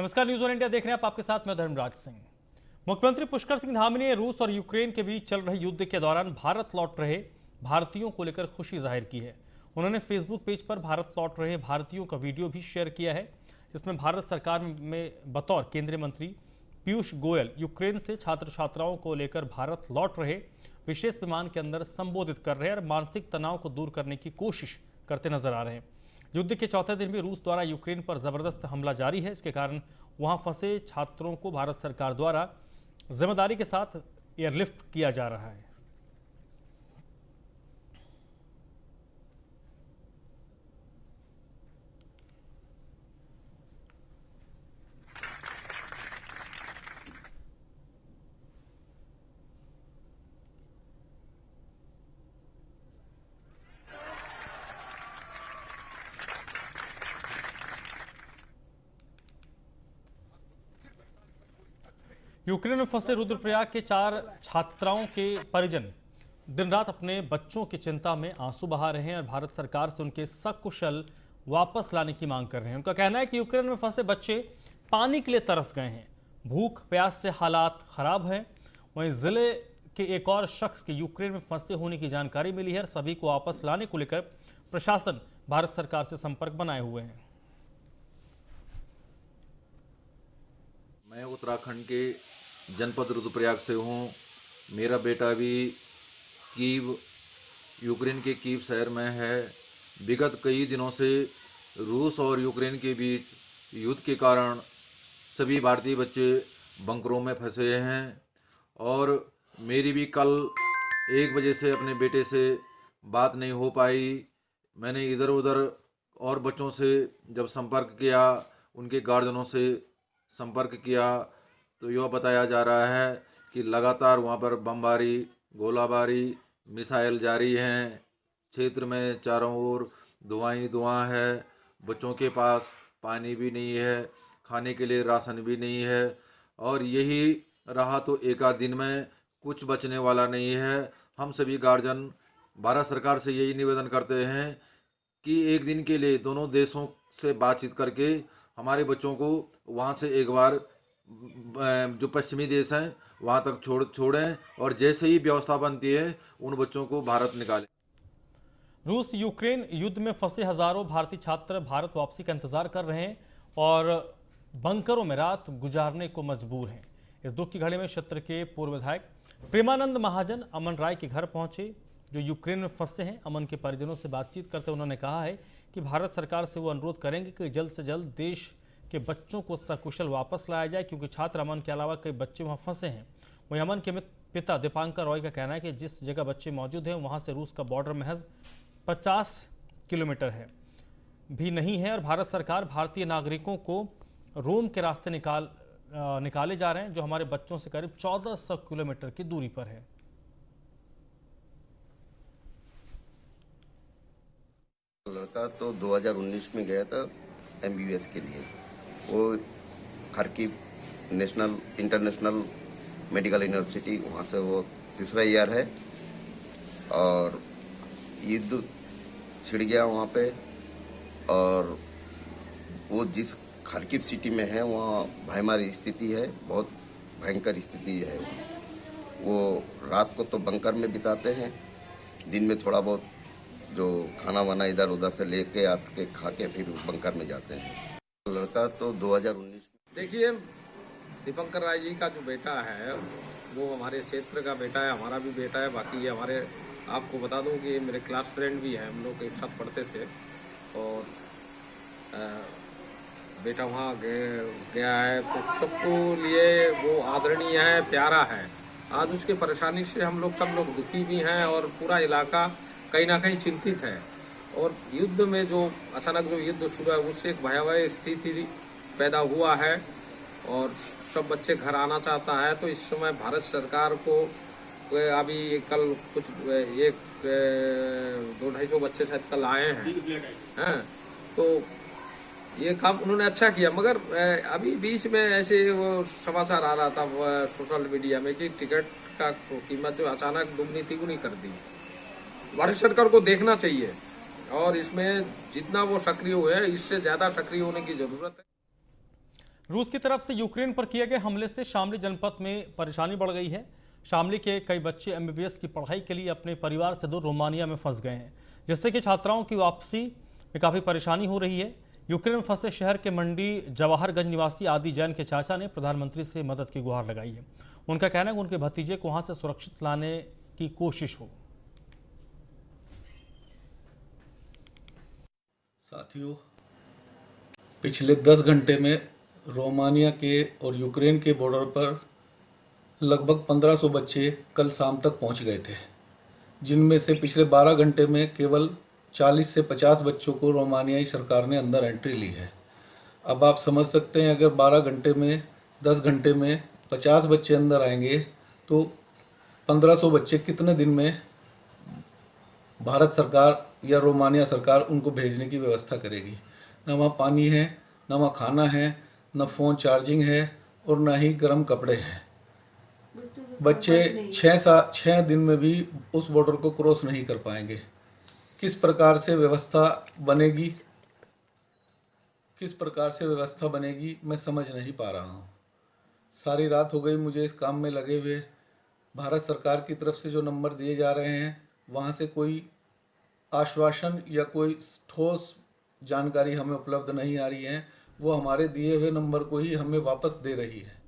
नमस्कार, news on India देख रहे हैं आप। आपके साथ मैं धर्मराज सिंह। मुख्यमंत्री पुष्कर सिंह धामी ने रूस और यूक्रेन के बीच चल रहे युद्ध के दौरान भारत लौट रहे भारतीयों को लेकर खुशी जाहिर की है। उन्होंने फेसबुक पेज पर भारत लौट रहे भारतीयों का वीडियो भी शेयर किया है, जिसमें भारत सरकार में बतौर केंद्रीय मंत्री पीयूष गोयल यूक्रेन से छात्र छात्राओं को लेकर भारत लौट रहे विशेष विमान के अंदर संबोधित कर रहे हैं और मानसिक तनाव को दूर करने की कोशिश करते नजर आ रहे हैं। युद्ध के चौथे दिन भी रूस द्वारा यूक्रेन पर जबरदस्त हमला जारी है। इसके कारण वहां फंसे छात्रों को भारत सरकार द्वारा जिम्मेदारी के साथ एयरलिफ्ट किया जा रहा है। यूक्रेन में फंसे रुद्रप्रयाग के 4 छात्राओं के परिजन दिन रात अपने बच्चों की चिंता में आंसू बहा रहे हैं और भारत सरकार से उनके सकुशल वापस लाने की मांग कर रहे हैं। उनका कहना है कि यूक्रेन में फंसे बच्चे पानी के लिए तरस गए हैं, भूख प्यास से हालात खराब हैं। वहीं जिले के एक और शख्स के यूक्रेन में फंसे होने की जानकारी मिली है और सभी को वापस लाने को लेकर प्रशासन भारत सरकार से संपर्क बनाए हुए हैं। मैं उत्तराखंड के जनपद रुद्रप्रयाग से हूँ। मेरा बेटा भी कीव, यूक्रेन के कीव शहर में है। विगत कई दिनों से रूस और यूक्रेन के बीच युद्ध के कारण सभी भारतीय बच्चे बंकरों में फंसे हैं और मेरी भी कल 1 बजे से अपने बेटे से बात नहीं हो पाई। मैंने इधर उधर और बच्चों से जब संपर्क किया, उनके गार्जियनों से संपर्क किया, तो यह बताया जा रहा है कि लगातार वहाँ पर बमबारी, गोलाबारी, मिसाइल जारी हैं। क्षेत्र में चारों ओर धुआं ही धुआं है। बच्चों के पास पानी भी नहीं है, खाने के लिए राशन भी नहीं है और यही रहा तो एक आध दिन में कुछ बचने वाला नहीं है। हम सभी गार्जियन भारत सरकार से यही निवेदन करते हैं कि एक दिन के लिए दोनों देशों से बातचीत करके हमारे बच्चों को वहाँ से एक बार जो पश्चिमी देश हैं वहाँ तक छोड़ें और जैसे ही व्यवस्था बनती है उन बच्चों को भारत निकालें। रूस यूक्रेन युद्ध में फंसे हजारों भारतीय छात्र भारत वापसी का इंतजार कर रहे हैं और बंकरों में रात गुजारने को मजबूर हैं। इस दुख की घड़ी में क्षेत्र के पूर्व विधायक प्रेमानंद महाजन अमन राय के घर पहुंचे, जो यूक्रेन में फंसे हैं। अमन के परिजनों से बातचीत करते उन्होंने कहा है कि भारत सरकार से वो अनुरोध करेंगे कि जल्द से जल्द देश के बच्चों को सकुशल वापस लाया जाए, क्योंकि छात्र अमन के अलावा कई बच्चे वहां फंसे हैं। वहीं अमन के पिता दीपांकर रॉय का कहना है कि जिस जगह बच्चे मौजूद हैं वहां से रूस का बॉर्डर महज 50 किलोमीटर है भी नहीं है और भारत सरकार भारतीय नागरिकों को रोम के रास्ते निकाले जा रहे हैं, जो हमारे बच्चों से करीब 1400 किलोमीटर की दूरी पर है। लड़का तो 2019 में गया था MBBS के लिए। वो Kharkiv national international medical university, वहाँ से वो तीसरा ईयर है और युद्ध छिड़ गया वहाँ पे। और वो जिस खार्किव सिटी में है वहाँ भयमारी स्थिति है, बहुत भयंकर स्थिति है। वो रात को तो बंकर में बिताते हैं, दिन में थोड़ा बहुत जो खाना वाना इधर उधर से लेके आके खा के फिर बंकर में जाते हैं। लड़का तो 2019। देखिए, दीपंकर राय जी का जो बेटा है वो हमारे क्षेत्र का बेटा है, हमारा भी बेटा है। बाकी ये हमारे, आपको बता दूं कि मेरे क्लास फ्रेंड भी हैं, हम लोग एक साथ पढ़ते थे और बेटा वहाँ गया है तो सबको लिए वो आदरणीय है, प्यारा है। आज उसके परेशानी से हम लोग सब लोग दुखी भी हैं और पूरा इलाका कहीं ना कहीं चिंतित है। और युद्ध में जो अचानक जो युद्ध शुरू है उससे एक भयावह स्थिति पैदा हुआ है और सब बच्चे घर आना चाहता है। तो इस समय भारत सरकार को अभी कल कुछ 200-250 बच्चे शायद कल आए हैं, तो ये काम उन्होंने अच्छा किया। मगर अभी बीच में ऐसे वो समाचार आ रहा था सोशल मीडिया में कि टिकट का कीमत जो अचानक दुगनी तिगुनी कर दी। भारत सरकार को देखना चाहिए और इसमें जितना वो सक्रिय हुए हैं इससे ज्यादा सक्रिय होने की जरूरत है। रूस की तरफ से यूक्रेन पर किए गए हमले से शामली जनपद में परेशानी बढ़ गई है। शामली के कई बच्चे एमबीबीएस की पढ़ाई के लिए अपने परिवार से दूर रोमानिया में फंस गए हैं, जिससे कि छात्राओं की वापसी में काफ़ी परेशानी हो रही है। यूक्रेन में फंसे शहर के मंडी जवाहरगंज निवासी आदि जैन के चाचा ने प्रधानमंत्री से मदद की गुहार लगाई है। उनका कहना है कि उनके भतीजे को वहां से सुरक्षित लाने की कोशिश हो। साथियों, पिछले 10 घंटे में रोमानिया के और यूक्रेन के बॉर्डर पर लगभग 1500 बच्चे कल शाम तक पहुंच गए थे, जिनमें से पिछले 12 घंटे में केवल 40 से 50 बच्चों को रोमानियाई सरकार ने अंदर एंट्री ली है। अब आप समझ सकते हैं, अगर 12 घंटे में 10 घंटे में 50 बच्चे अंदर आएंगे तो 1500 बच्चे कितने दिन में भारत सरकार या रोमानिया सरकार उनको भेजने की व्यवस्था करेगी। न वहाँ पानी है, न वहाँ खाना है, न फ़ोन चार्जिंग है और न ही गर्म कपड़े हैं। बच्चे 6 दिन में भी उस बॉर्डर को क्रॉस नहीं कर पाएंगे। किस प्रकार से व्यवस्था बनेगी मैं समझ नहीं पा रहा हूँ। सारी रात हो गई मुझे इस काम में लगे हुए। भारत सरकार की तरफ से जो नंबर दिए जा रहे हैं वहाँ से कोई आश्वासन या कोई ठोस जानकारी हमें उपलब्ध नहीं आ रही है। वो हमारे दिए हुए नंबर को ही हमें वापस दे रही है।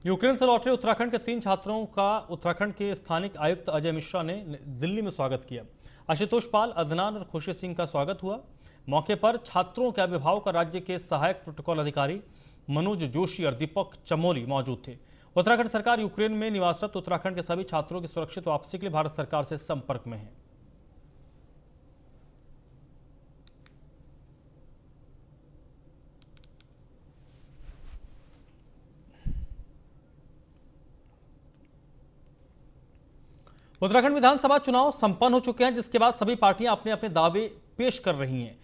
यूक्रेन से लौटे उत्तराखंड के 3 छात्रों का उत्तराखंड के स्थानिक आयुक्त अजय मिश्रा ने दिल्ली में स्वागत किया। आशुतोष पाल, अदनान और खुशी सिंह का स्वागत हुआ। मौके पर छात्रों के अभिभावक और राज्य के सहायक प्रोटोकॉल अधिकारी मनोज जोशी और दीपक चमोली मौजूद थे। उत्तराखंड सरकार यूक्रेन में निवासरत उत्तराखंड के सभी छात्रों की सुरक्षित वापसी के लिए भारत सरकार से संपर्क में है। उत्तराखंड विधानसभा चुनाव संपन्न हो चुके हैं, जिसके बाद सभी पार्टियां अपने अपने दावे पेश कर रही हैं।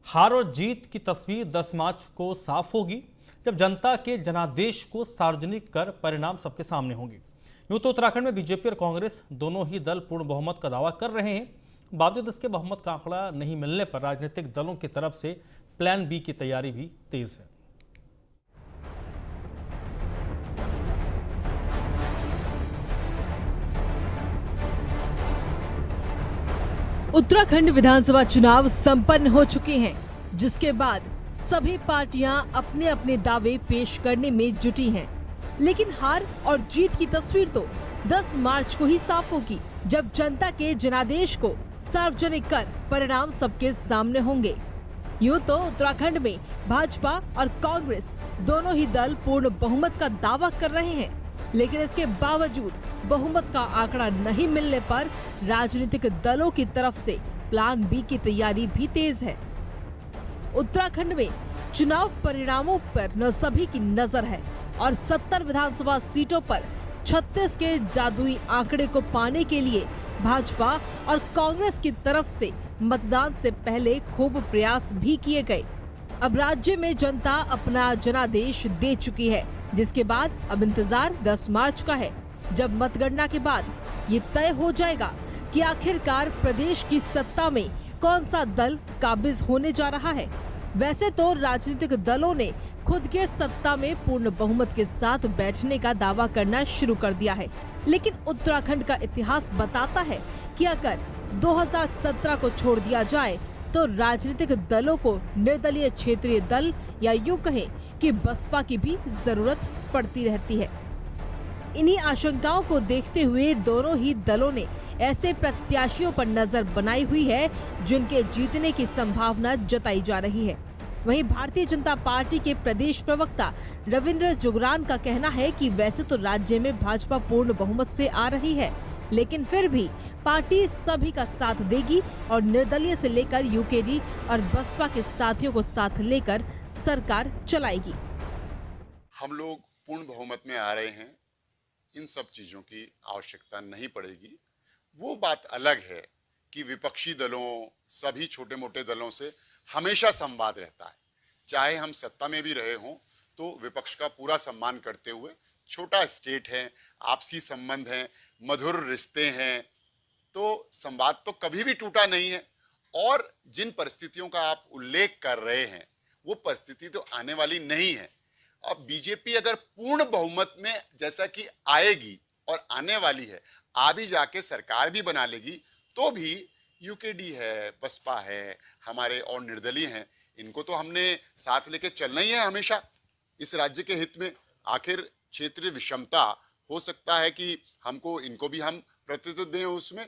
हार और जीत की तस्वीर 10 मार्च को साफ होगी, जब जनता के जनादेश को सार्वजनिक कर परिणाम सबके सामने होंगे। यूं तो उत्तराखंड में बीजेपी और कांग्रेस दोनों ही दल पूर्ण बहुमत का दावा कर रहे हैं। बावजूद इसके बहुमत का आंकड़ा नहीं मिलने पर राजनीतिक दलों की तरफ से प्लान बी की तैयारी भी तेज है। उत्तराखंड विधानसभा चुनाव संपन्न हो चुके हैं, जिसके बाद सभी पार्टियां अपने अपने दावे पेश करने में जुटी हैं। लेकिन हार और जीत की तस्वीर तो 10 मार्च को ही साफ होगी, जब जनता के जनादेश को सार्वजनिक कर परिणाम सबके सामने होंगे। यूं तो उत्तराखंड में भाजपा और कांग्रेस दोनों ही दल पूर्ण बहुमत का दावा कर रहे हैं, लेकिन इसके बावजूद बहुमत का आंकड़ा नहीं मिलने पर राजनीतिक दलों की तरफ से प्लान बी की तैयारी भी तेज है। उत्तराखंड में चुनाव परिणामों पर न सभी की नजर है और 70 विधानसभा सीटों पर 36 के जादुई आंकड़े को पाने के लिए भाजपा और कांग्रेस की तरफ से मतदान से पहले खूब प्रयास भी किए गए। अब राज्य में जनता अपना जनादेश दे चुकी है, जिसके बाद अब इंतजार 10 मार्च का है, जब मतगणना के बाद ये तय हो जाएगा कि आखिरकार प्रदेश की सत्ता में कौन सा दल काबिज होने जा रहा है। वैसे तो राजनीतिक दलों ने खुद के सत्ता में पूर्ण बहुमत के साथ बैठने का दावा करना शुरू कर दिया है, लेकिन उत्तराखंड का इतिहास बताता है कि अगर 2017 को छोड़ दिया जाए तो राजनीतिक दलों को निर्दलीय क्षेत्रीय दल या यूं कहें कि बसपा की भी जरूरत पड़ती रहती है। इन्हीं आशंकाओं को देखते हुए दोनों ही दलों ने ऐसे प्रत्याशियों पर नजर बनाई हुई है जिनके जीतने की संभावना जताई जा रही है। वहीं भारतीय जनता पार्टी के प्रदेश प्रवक्ता रविंद्र जुगरान का कहना है कि वैसे तो राज्य में भाजपा पूर्ण बहुमत से आ रही है, लेकिन फिर भी पार्टी सभी का साथ देगी और निर्दलीय से लेकर यूकेडी और बसपा के साथियों को साथ लेकर सरकार चलाएगी। हम लोग पूर्ण बहुमत में आ रहे हैं, इन सब चीजों की आवश्यकता नहीं पड़ेगी। वो बात अलग है कि विपक्षी दलों, सभी छोटे मोटे दलों से हमेशा संवाद रहता है। चाहे हम सत्ता में भी रहे हों तो विपक्ष का पूरा सम्मान करते हुए, छोटा स्टेट है, आपसी संबंध हैं, मधुर रिश्ते हैं, तो संवाद तो कभी भी टूटा नहीं है। और जिन परिस्थितियों का आप उल्लेख कर रहे हैं वो परिस्थिति तो आने वाली नहीं है। अब बीजेपी अगर पूर्ण बहुमत में जैसा कि आएगी और आने वाली है, आ भी जाके सरकार भी बना लेगी, तो भी यूकेडी है, बसपा है, हमारे और निर्दलीय हैं, इनको तो हमने साथ लेके चलना ही है हमेशा इस राज्य के हित में। आखिर क्षेत्रीय विषमता हो सकता है कि हमको इनको भी हम प्रतिनिधित्व दें उसमें।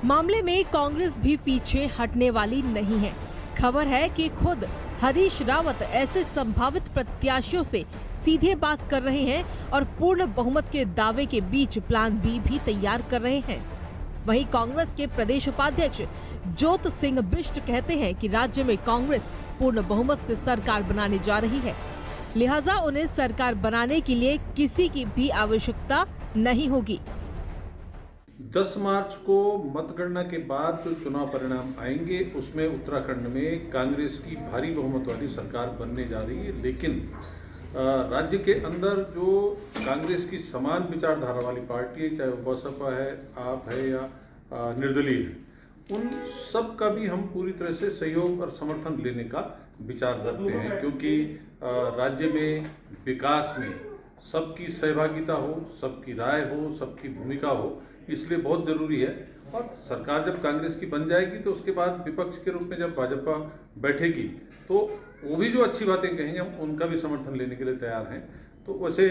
मामले में कांग्रेस भी पीछे हटने वाली नहीं है। खबर है कि खुद हरीश रावत ऐसे संभावित प्रत्याशियों से सीधे बात कर रहे हैं और पूर्ण बहुमत के दावे के बीच प्लान बी भी तैयार कर रहे हैं। वहीं कांग्रेस के प्रदेश उपाध्यक्ष ज्योत सिंह बिष्ट कहते हैं कि राज्य में कांग्रेस पूर्ण बहुमत से सरकार बनाने जा रही है, लिहाजा उन्हें सरकार बनाने के लिए किसी की भी आवश्यकता नहीं होगी। 10 मार्च को मतगणना के बाद जो चुनाव परिणाम आएंगे उसमें उत्तराखंड में कांग्रेस की भारी बहुमत वाली सरकार बनने जा रही है, लेकिन राज्य के अंदर जो कांग्रेस की समान विचारधारा वाली पार्टी है, चाहे वो बसपा है, आप है या निर्दलीय है, उन सब का भी हम पूरी तरह से सहयोग और समर्थन लेने का विचार रखते हैं, क्योंकि राज्य में विकास में सबकी सहभागिता हो, सबकी राय हो, सबकी भूमिका हो, इसलिए बहुत जरूरी है। और सरकार जब कांग्रेस की बन जाएगी तो उसके बाद विपक्ष के रूप में जब भाजपा बैठेगी तो वो भी जो अच्छी बातें कहेंगे हम उनका भी समर्थन लेने के लिए तैयार हैं। तो वैसे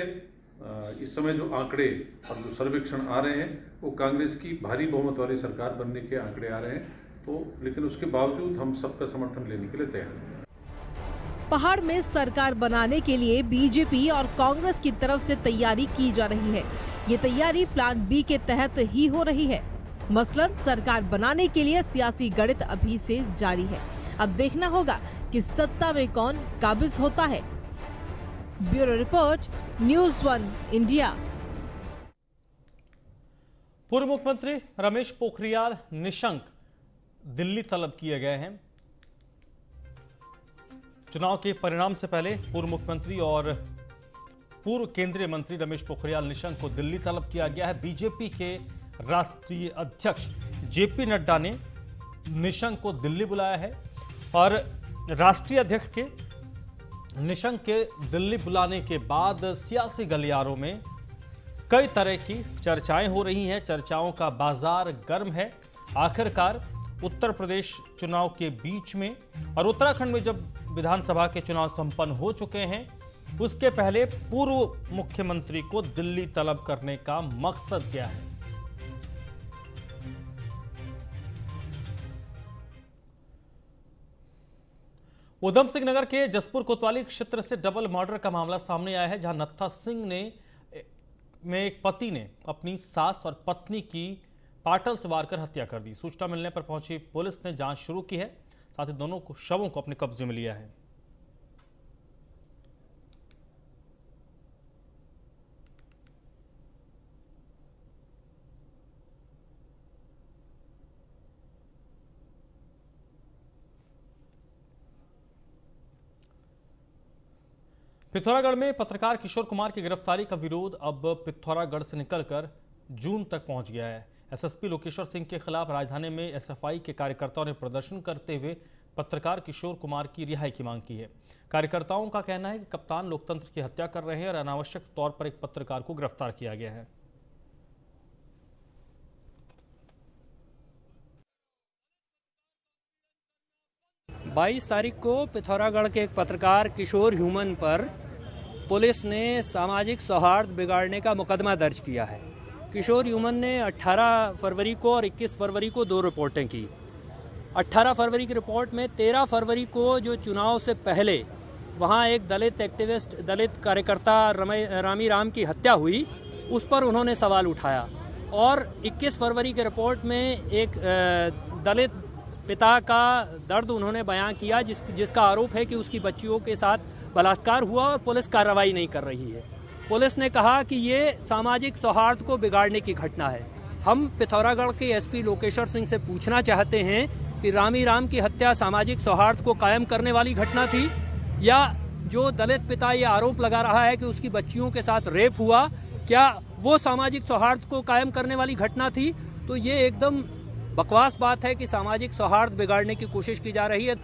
इस समय जो आंकड़े और जो सर्वेक्षण आ रहे हैं वो कांग्रेस की भारी बहुमत वाली सरकार बनने के आंकड़े आ रहे हैं, तो लेकिन उसके बावजूद हम सबका समर्थन लेने के लिए तैयार हैं। पहाड़ में सरकार बनाने के लिए बीजेपी और कांग्रेस की तरफ से तैयारी की जा रही है। ये तैयारी प्लान बी के तहत ही हो रही है। मसलन सरकार बनाने के लिए सियासी गणित अभी से जारी है। अब देखना होगा कि सत्ता में कौन काबिज होता है। Bureau report, news 1 India. पूर्व मुख्यमंत्री रमेश पोखरियाल निशंक दिल्ली तलब किए गए हैं। चुनाव के परिणाम से पहले पूर्व मुख्यमंत्री और पूर्व केंद्रीय मंत्री रमेश पोखरियाल निशंक को दिल्ली तलब किया गया है। बीजेपी के राष्ट्रीय अध्यक्ष जेपी नड्डा ने निशंक को दिल्ली बुलाया है और राष्ट्रीय अध्यक्ष के निशंक के दिल्ली बुलाने के बाद सियासी गलियारों में कई तरह की चर्चाएं हो रही हैं। चर्चाओं का बाजार गर्म है। आखिरकार उत्तर प्रदेश चुनाव के बीच में और उत्तराखंड में जब विधानसभा के चुनाव संपन्न हो चुके हैं, उसके पहले पूर्व मुख्यमंत्री को दिल्ली तलब करने का मकसद क्या है? उधम सिंह नगर के जसपुर कोतवाली क्षेत्र से डबल मर्डर का मामला सामने आया है, जहां नत्था सिंह में एक पति ने अपनी सास और पत्नी की पाटल से वार कर हत्या कर दी। सूचना मिलने पर पहुंची पुलिस ने जांच शुरू की है, साथ ही दोनों शवों को अपने कब्जे में लिया है। पिथौरागढ़ में पत्रकार किशोर कुमार की गिरफ्तारी का विरोध अब पिथौरागढ़ से निकलकर जून तक पहुंच गया है। एसएसपी लोकेश्वर सिंह के खिलाफ राजधानी में एसएफआई के कार्यकर्ताओं ने प्रदर्शन करते हुए पत्रकार किशोर कुमार की रिहाई की मांग की है। कार्यकर्ताओं का कहना है कि कप्तान लोकतंत्र की हत्या कर रहे हैं और अनावश्यक तौर पर एक पत्रकार को गिरफ्तार किया गया है। बाईस तारीख को पिथौरागढ़ के एक पत्रकार किशोर ह्यूमन पर पुलिस ने सामाजिक सौहार्द बिगाड़ने का मुकदमा दर्ज किया है। किशोर ह्यूमन ने 18 फरवरी को और 21 फरवरी को 2 रिपोर्टें की। 18 फरवरी की रिपोर्ट में 13 फरवरी को जो चुनाव से पहले वहां एक दलित एक्टिविस्ट, दलित कार्यकर्ता रामी राम की हत्या हुई, उस पर उन्होंने सवाल उठाया। और 21 फरवरी की रिपोर्ट में एक दलित पिता का दर्द उन्होंने बयां किया, जिसका आरोप है कि उसकी बच्चियों के साथ बलात्कार हुआ और पुलिस कार्रवाई नहीं कर रही है। पुलिस ने कहा कि ये सामाजिक सौहार्द को बिगाड़ने की घटना है। हम पिथौरागढ़ के एसपी लोकेश्वर सिंह से पूछना चाहते हैं कि रामी राम की हत्या सामाजिक सौहार्द को कायम करने वाली घटना थी, या जो दलित पिता ये आरोप लगा रहा है कि उसकी बच्चियों के साथ रेप हुआ, क्या वो सामाजिक सौहार्द को कायम करने वाली घटना थी? तो ये एकदम बकवास बात है कि सामाजिक सौहार्द बिगाड़ने की कोशिश की जा रही है।